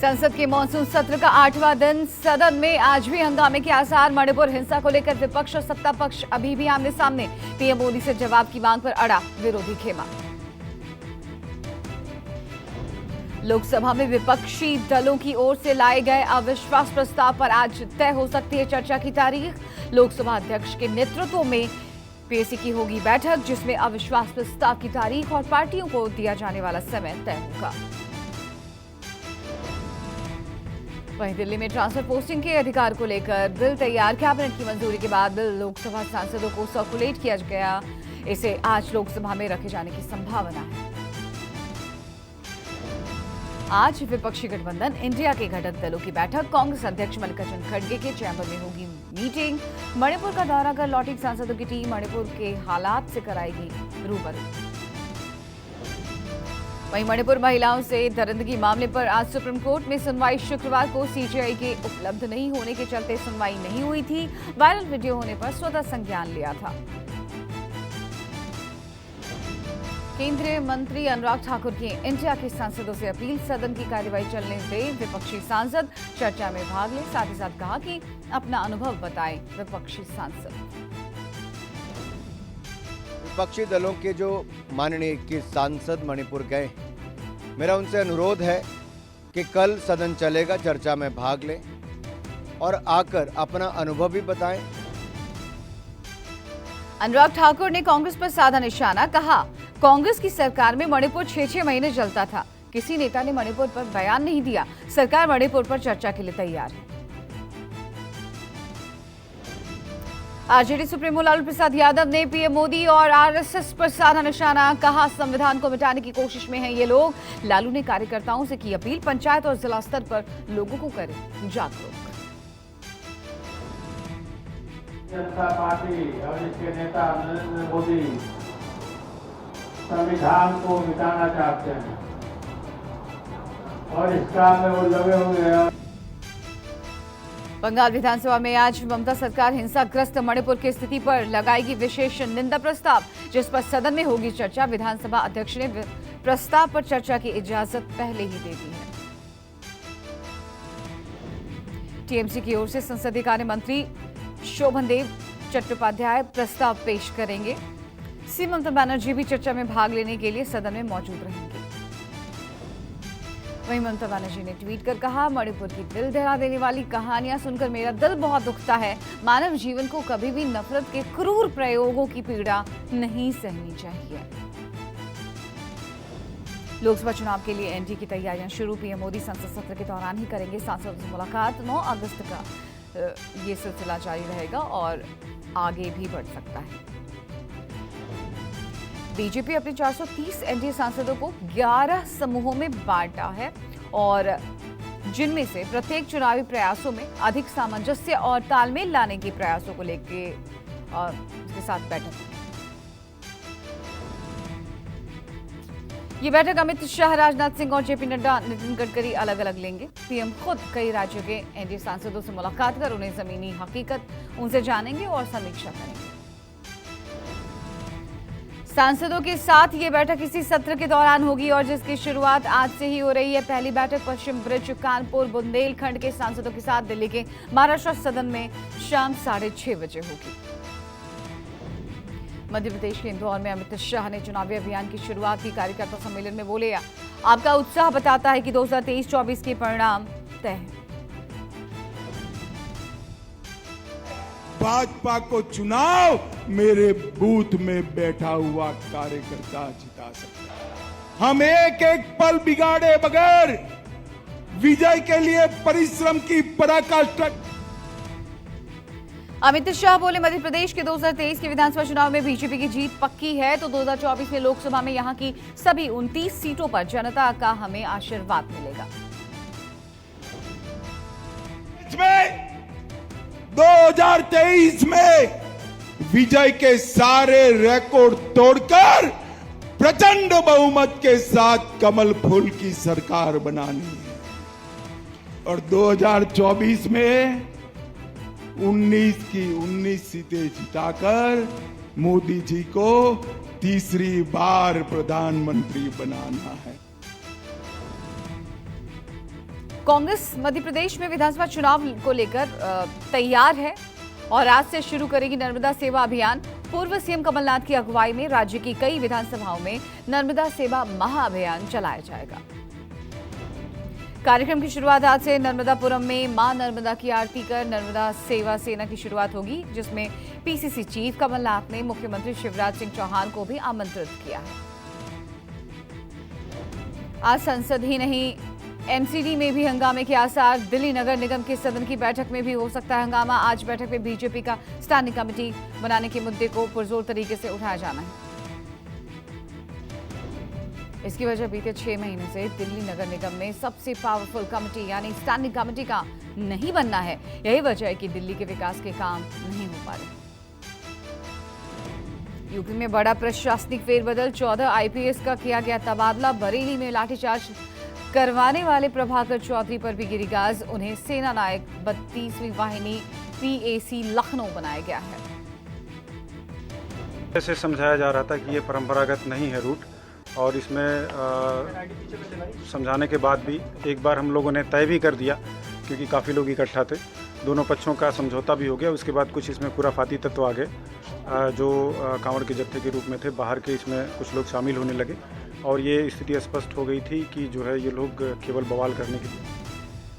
संसद के मानसून सत्र का 8वां दिन, सदन में आज भी हंगामे के आसार। मणिपुर हिंसा को लेकर विपक्ष और सत्ता पक्ष अभी भी आमने सामने। पीएम मोदी से जवाब की मांग पर अड़ा विरोधी खेमा। लोकसभा में विपक्षी दलों की ओर से लाए गए अविश्वास प्रस्ताव पर आज तय हो सकती है चर्चा की तारीख। लोकसभा अध्यक्ष के नेतृत्व में पीएसी की होगी बैठक, जिसमें अविश्वास प्रस्ताव की तारीख और पार्टियों को दिया जाने वाला समय तय होगा। वहीं दिल्ली में ट्रांसफर पोस्टिंग के अधिकार को लेकर बिल तैयार। कैबिनेट की मंजूरी के बाद बिल लोकसभा सांसदों को सर्कुलेट किया गया। इसे आज लोकसभा में रखे जाने की संभावना है। आज विपक्षी गठबंधन इंडिया के घटक दलों की बैठक। कांग्रेस अध्यक्ष मल्लिकार्जुन खड़गे के चैम्बर में होगी मीटिंग। मणिपुर का दौरा कर लौटी सांसदों की टीम मणिपुर के हालात से कराएगी रूबरू। वहीं मणिपुर महिलाओं से दरिंदगी मामले पर आज सुप्रीम कोर्ट में सुनवाई। शुक्रवार को सीजेआई के उपलब्ध नहीं होने के चलते सुनवाई नहीं हुई थी। वायरल वीडियो होने पर स्वतः संज्ञान लिया था। केंद्रीय मंत्री अनुराग ठाकुर की इंडिया के सांसदों से अपील, सदन की कार्यवाही चलने दें। विपक्षी सांसद चर्चा में भाग ले। साथ ही साथ कहा कि अपना अनुभव बताएं विपक्षी सांसद। विपक्षी दलों के जो माननीय 21 सांसद मणिपुर गए, मेरा उनसे अनुरोध है कि कल सदन चलेगा, चर्चा में भाग लें और आकर अपना अनुभव भी बताएं। अनुराग ठाकुर ने कांग्रेस पर साधा निशाना। कहा, कांग्रेस की सरकार में मणिपुर 6-6 महीने जलता था। किसी नेता ने मणिपुर पर बयान नहीं दिया। सरकार मणिपुर पर चर्चा के लिए तैयार है। आरजेडी सुप्रीमो लालू प्रसाद यादव ने पीएम मोदी और आरएसएस पर साधा निशाना। कहा, संविधान को मिटाने की कोशिश में हैं ये लोग। लालू ने कार्यकर्ताओं से की अपील, पंचायत और जिला स्तर पर लोगों को करें जागरूक। जनता पार्टी और इसके नेता नरेंद्र मोदी संविधान को मिटाना चाहते हैं और इस काम में वो लगे हुए हैं। बंगाल विधानसभा में आज ममता सरकार हिंसाग्रस्त मणिपुर की स्थिति पर लगाएगी विशेष निंदा प्रस्ताव, जिस पर सदन में होगी चर्चा। विधानसभा अध्यक्ष ने प्रस्ताव पर चर्चा की इजाजत पहले ही दे दी है। टीएमसी की ओर से संसदीय कार्य मंत्री शोभनदेव चट्टोपाध्याय प्रस्ताव पेश करेंगे। सीएम ममता बनर्जी भी चर्चा में भाग लेने के लिए सदन में मौजूद रहेंगे। वहीं ममता बनर्जी ने ट्वीट कर कहा, मणिपुर की दिल दहला देने वाली कहानियां सुनकर मेरा दिल बहुत दुखता है। मानव जीवन को कभी भी नफरत के क्रूर प्रयोगों की पीड़ा नहीं सहनी चाहिए। लोकसभा चुनाव के लिए एनडीए की तैयारियां शुरू। पीएम मोदी संसद सत्र के दौरान ही करेंगे सांसदों से मुलाकात। 9 अगस्त का ये सिलसिला जारी रहेगा और आगे भी बढ़ सकता है। बीजेपी अपने 430 एनडीए सांसदों को 11 समूहों में बांटा है और जिनमें से प्रत्येक चुनावी प्रयासों में अधिक सामंजस्य और तालमेल लाने के प्रयासों को लेकर इसके साथ बैठक। ये बैठक अमित शाह, राजनाथ सिंह और जेपी नड्डा, नितिन गडकरी अलग अलग लेंगे। पीएम खुद कई राज्यों के एनडीए सांसदों से मुलाकात कर उन्हें जमीनी हकीकत उनसे जानेंगे और समीक्षा करेंगे। सांसदों के साथ ये बैठक इसी सत्र के दौरान होगी और जिसकी शुरुआत आज से ही हो रही है। पहली बैठक पश्चिम ब्रिज, कानपुर, बुंदेलखंड के सांसदों के साथ दिल्ली के महाराष्ट्र सदन में शाम 6:30 बजे होगी। मध्य प्रदेश के इंदौर में अमित शाह ने चुनावी अभियान की शुरुआत की। कार्यकर्ता सम्मेलन में बोले, आपका उत्साह बताता है कि 2023-24 के परिणाम तय है। भाजपा को चुनाव मेरे बूथ में बैठा हुआ कार्यकर्ता जिता सकता है। हम एक एक पल बिगाड़े बगैर विजय के लिए परिश्रम की पराकाष्ठा। अमित शाह बोले, मध्य प्रदेश के 2023 के विधानसभा चुनाव में बीजेपी की जीत पक्की है तो 2024 में लोकसभा में यहां की सभी 29 सीटों पर जनता का हमें आशीर्वाद मिलेगा। 2023 में विजय के सारे रिकॉर्ड तोड़कर प्रचंड बहुमत के साथ कमल फूल की सरकार बनानी है और 2024 में 19 की 19 सीटें जिताकर मोदी जी को तीसरी बार प्रधानमंत्री बनाना है। कांग्रेस मध्य प्रदेश में विधानसभा चुनाव को लेकर तैयार है और आज से शुरू करेगी नर्मदा सेवा अभियान। पूर्व सीएम कमलनाथ की अगुवाई में राज्य की कई विधानसभाओं में नर्मदा सेवा महाअभियान चलाया जाएगा। कार्यक्रम की शुरुआत आज से नर्मदापुरम में मां नर्मदा की आरती कर नर्मदा सेवा सेना की शुरुआत होगी, जिसमें पीसीसी चीफ कमलनाथ ने मुख्यमंत्री शिवराज सिंह चौहान को भी आमंत्रित किया है। आज संसद ही नहीं, एमसीडी में भी हंगामे के आसार। दिल्ली नगर निगम के सदन की बैठक में भी हो सकता है हंगामा। आज बैठक में बीजेपी का स्टैंडिंग कमेटी बनाने के मुद्दे को पुरजोर तरीके से उठाया जाना है। इसकी वजह बीते 6 महीने से दिल्ली नगर निगम में सबसे पावरफुल कमेटी यानी स्टैंडिंग कमेटी का नहीं बनना है। यही वजह है कि दिल्ली के विकास के काम नहीं हो पा रहे। यूपी में बड़ा प्रशासनिक फेरबदल, 14 आईपीएस का किया गया तबादला। बरेली में लाठीचार्ज करवाने वाले प्रभाकर चौधरी पर भी गिरी गाज। उन्हें सेना नायक 32वीं वाहिनी पीएसी लखनऊ बनाया गया है। ऐसे समझाया जा रहा था कि ये परंपरागत नहीं है रूट, और इसमें समझाने के बाद भी एक बार हम लोगों ने तय भी कर दिया, क्योंकि काफ़ी लोग इकट्ठा थे। दोनों पक्षों का समझौता भी हो गया। उसके बाद कुछ इसमें खुराफाती तत्व आ गए जो कांवड़ के जत्थे के रूप में थे, बाहर के इसमें कुछ लोग शामिल होने लगे और ये स्थिति स्पष्ट हो गई थी कि जो है ये लोग केवल बवाल करने के लिए।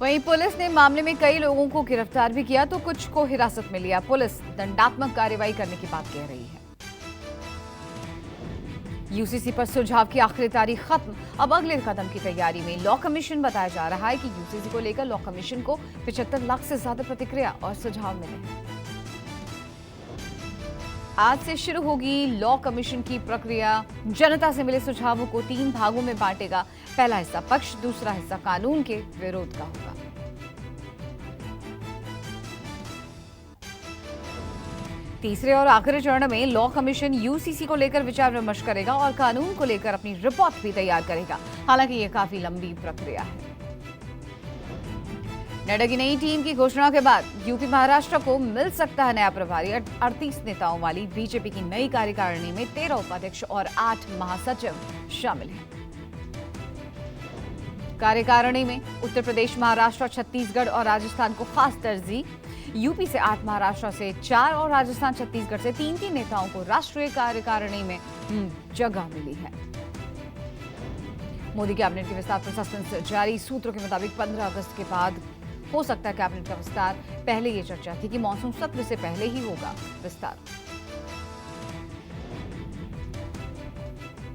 वहीं पुलिस ने मामले में कई लोगों को गिरफ्तार भी किया तो कुछ को हिरासत में लिया। पुलिस दंडात्मक कार्रवाई करने की बात कह रही है। यूसीसी पर सुझाव की आखिरी तारीख खत्म, अब अगले कदम की तैयारी में। लॉ कमीशन बताया जा रहा है कि यूसीसी को लेकर लॉ कमीशन को 75 लाख से ज्यादा प्रतिक्रिया और सुझाव मिले हैं। आज से शुरू होगी लॉ कमीशन की प्रक्रिया। जनता से मिले सुझावों को 3 भागों में बांटेगा। पहला हिस्सा पक्ष, दूसरा हिस्सा कानून के विरोध का होगा। तीसरे और आखिरी चरण में लॉ कमीशन यूसीसी को लेकर विचार विमर्श करेगा और कानून को लेकर अपनी रिपोर्ट भी तैयार करेगा। हालांकि ये काफी लंबी प्रक्रिया है। नड्डा की नई टीम की घोषणा के बाद यूपी महाराष्ट्र को मिल सकता है नया प्रभारी। 38 नेताओं वाली बीजेपी की नई कार्यकारिणी में 13 उपाध्यक्ष और 8 महासचिव शामिल हैं। कार्यकारिणी में उत्तर प्रदेश, महाराष्ट्र, छत्तीसगढ़ और राजस्थान को खास तरजीह। यूपी से 8, महाराष्ट्र से 4 और राजस्थान छत्तीसगढ़ से 3 नेताओं को राष्ट्रीय कार्यकारिणी में जगह मिली है। मोदी कैबिनेट के विस्तार पर सस्पेंस जारी। सूत्रों के मुताबिक 15 अगस्त के बाद हो सकता है कैबिनेट का विस्तार। पहले ये चर्चा थी कि मॉनसून सत्र से पहले ही होगा विस्तार।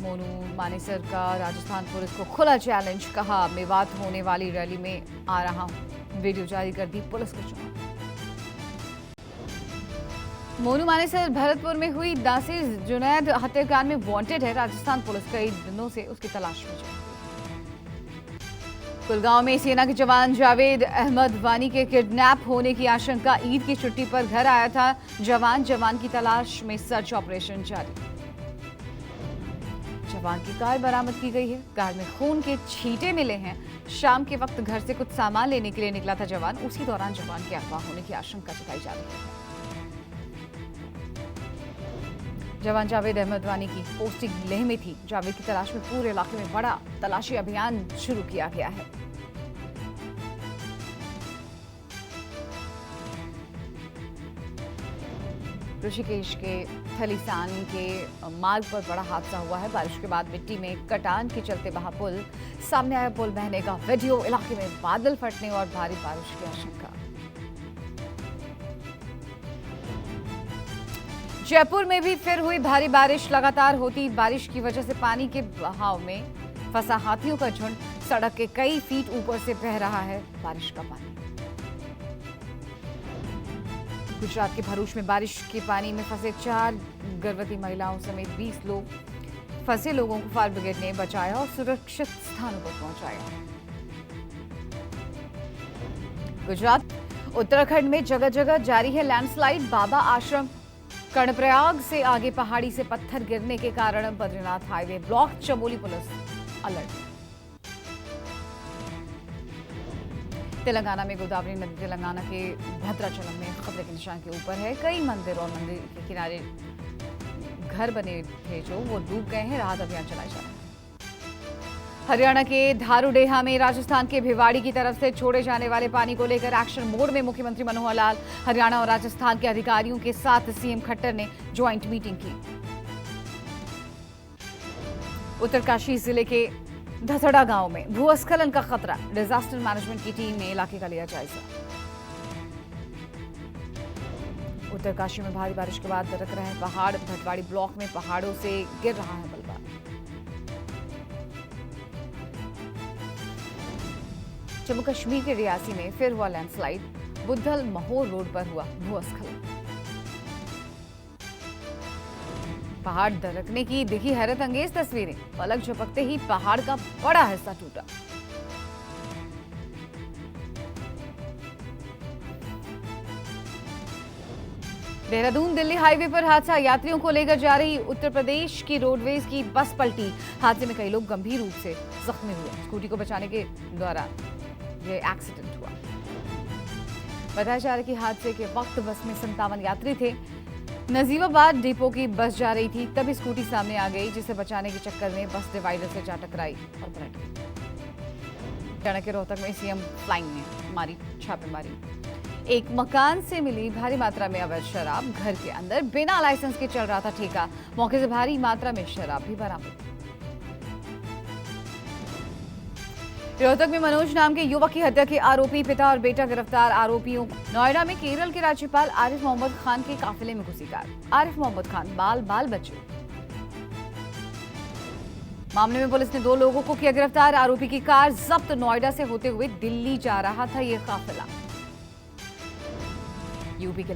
मोनू मानेसर का राजस्थान पुलिस को खुला चैलेंज, कहा मेवात होने वाली रैली में आ रहा हूं। वीडियो जारी कर दी पुलिस को चुनौती। मोनू मानेसर भरतपुर में हुई नासिर जुनैद हत्याकांड में वांटेड है। राजस्थान पुलिस कई दिनों से उसकी तलाश में है। कुलगांव में सेना के जवान जावेद अहमद वानी के किडनैप होने की आशंका। ईद की छुट्टी पर घर आया था जवान की तलाश में सर्च ऑपरेशन जारी। जवान की कार बरामद की गई है। कार में खून के छींटे मिले हैं। शाम के वक्त घर से कुछ सामान लेने के लिए निकला था जवान। उसी दौरान जवान के अगवा होने की आशंका जताई जा रही है। जवान जावेद अहमद वानी की पोस्टिंग लेह में थी। जावेद की तलाश में पूरे इलाके में बड़ा तलाशी अभियान शुरू किया गया है। ऋषिकेश के थलीसान के मार्ग पर बड़ा हादसा हुआ है। बारिश के बाद मिट्टी में कटान के चलते बहा पुल। सामने आया पुल बहने का वीडियो। इलाके में बादल फटने और भारी बारिश की आशंका। जयपुर में भी फिर हुई भारी बारिश। लगातार होती बारिश की वजह से पानी के बहाव में फंसा हाथियों का झुंड। सड़क के कई फीट ऊपर से बह रहा है बारिश का पानी। गुजरात के भरूच में बारिश के पानी में फंसे 4 गर्भवती महिलाओं समेत 20 लोग। फंसे लोगों को फायर ब्रिगेड ने बचाया और सुरक्षित स्थानों पर पहुंचाया। गुजरात उत्तराखंड में जगह जगह जारी है लैंडस्लाइड। बाबा आश्रम कर्णप्रयाग से आगे पहाड़ी से पत्थर गिरने के कारण Badrinath highway block. Chamoli police alert. Telangana में गोदावरी नदी तेलंगाना के भद्राचलम में खतरे के निशान के ऊपर है। कई मंदिर और मंदिर के किनारे घर बने थे जो वो डूब गए हैं। राहत अभियान चलाया जा रहा है। हरियाणा के धारूडेहा में राजस्थान के भिवाड़ी की तरफ से छोड़े जाने वाले पानी को लेकर एक्शन मोड में मुख्यमंत्री मनोहर लाल। हरियाणा और राजस्थान के अधिकारियों के साथ सीएम खट्टर ने ज्वाइंट मीटिंग की। उत्तरकाशी जिले के धसड़ा गांव में भूस्खलन का खतरा, डिजास्टर मैनेजमेंट की टीम ने इलाके का लिया जायजा। उत्तरकाशी में भारी बारिश के बाद दरक रहे पहाड़, भटवाड़ी ब्लॉक में पहाड़ों से गिर रहा है मलबा। जम्मू कश्मीर के रियासी में फिर हुआ लैंडस्लाइड, बुद्धल महोर रोड पर हुआ भूस्खलन। पहाड़ दरकने की दिखी हैरत अंगेज तस्वीरें, पलक झपकते ही पहाड़ का बड़ा हिस्सा टूटा। देहरादून दिल्ली हाईवे पर हादसा, यात्रियों को लेकर जा रही उत्तर प्रदेश की रोडवेज की बस पलटी। हादसे में कई लोग गंभीर रूप से जख्मी हुए। स्कूटी को बचाने के दौरान ये एक्सीडेंट हुआ। बताया जा रहा है कि हादसे के वक्त बस में 57 यात्री थे। नजीबाबाद डिपो की बस जा रही थी, तभी स्कूटी सामने आ गई, जिसे बचाने के चक्कर में बस डिवाइडर से जा टकराई और पलट गई। हरियाणा के रोहतक में सीएम फ्लाइंग ने मारी छापेमारी। एक मकान से मिली भारी मात्रा में अवैध शराब, घर के अंदर बिना लाइसेंस के चल रहा था ठेका। मौके से भारी मात्रा में शराब भी बरामद। रोहतक में मनोज नाम के युवक की हत्या के आरोपी पिता और बेटा गिरफ्तार। आरोपियों नोएडा में केरल के राज्यपाल आरिफ मोहम्मद खान के काफिले में घुसी कार। आरिफ मोहम्मद खान बाल बच्चे। मामले में पुलिस ने 2 लोगों को किया गिरफ्तार। आरोपी की कार जब्त। नोएडा से होते हुए दिल्ली जा रहा था ये काफिला। यूपी के